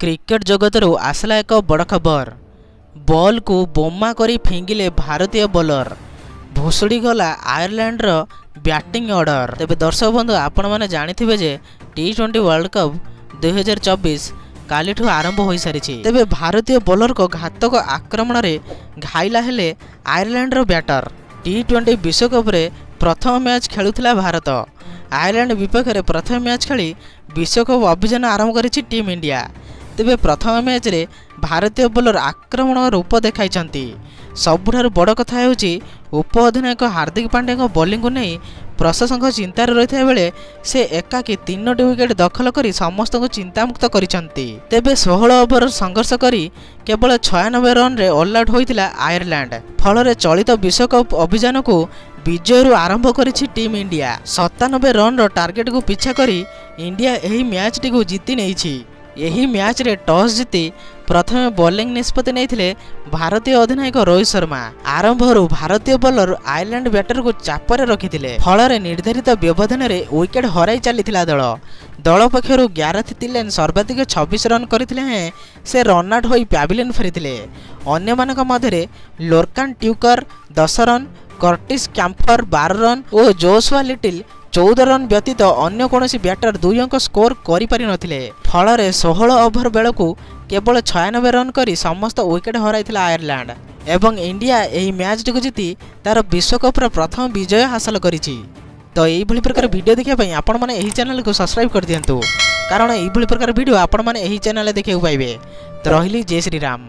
Cricket जगतरू आसला एक बड़ खबर। बॉल को बोमा करी फिंगिले भारतीय बॉलर। भुसुड़ी गला आयरलैंड रो बैटिंग ऑर्डर। तेबे दर्शक बंधु आपण माने जानिथिबे जे टी20 वर्ल्ड कप 2024 कालीठू आरंभ हो सारी। तेबे भारतीय बॉलर को घातक आक्रमण रे घाइला हेले आयरलैंड रो बैटर। टी20 विश्वकप रे प्रथम मैच खेलुथिला भारत। आयरलैंड विपक्ष रे प्रथम मैच खेली विश्वकप अभियान आरंभ करिछि टीम इंडिया। तेबे प्रथम मैच रे भारतीय बॉलर आक्रमण रूप देखाई। सबुठार बड़ कथा होची उप अधिनायक हार्दिक पांड्या बॉलिंग को नहीं प्रशंसक चिंतार रही बेले से एकाकी 3टी विकेट दखल कर समस्त को चिंतामुक्त करिसंती। तेबे 16 ओवर संघर्ष करी केवल 96 रन रे ऑल आउट होइतिला आयरलैंड। फल चलित विश्वकप अभियान को विजय आरंभ करिछि टीम इंडिया। 97 रन रो टार्गेट को पीछा करी इंडिया एही मैच टी को जीति नेइछि। यही मैच रे टॉस जीति प्रथमे बॉलिंग निष्पत्ति नहीं भारतीय अधिनायक रोहित शर्मा। आरंभरू भारतीय बॉलर आयरलैंड बैटर को चापरे रखिथिले। फल निर्धारित व्यवधान रे विकेट हराई चलीथिला दल पक्षरु ग्यारथ तिलेन सर्वाधिक 26 रन करथिले हैं से रन आउट होई पैविलियन फेरिथिले। अन्य मानक मध्यरे लोरकान Tyukar 10 run, Curtis Campher 12 run और जोशुआ लिटिल 14 रन व्यतीत अन्य कोनोसी बैटर 2 अंक स्कोर करि पारि नथिले। फल 16 ओवर बेलकु केवल 96 रन करी समस्त विकेट हराइथिला आयरलैंड एवं इंडिया एही मैच टी को जीति तार विश्वकप प्रथम विजय हासिल करिछि। तो यही प्रकार वीडियो देखिया पई आपण माने एही चैनल को सब्सक्राइब कर दियंतु, कारण एही प्रकार वीडियो आपण माने एही चैनल देखिया पाइबे। तो रहिली जय श्री राम।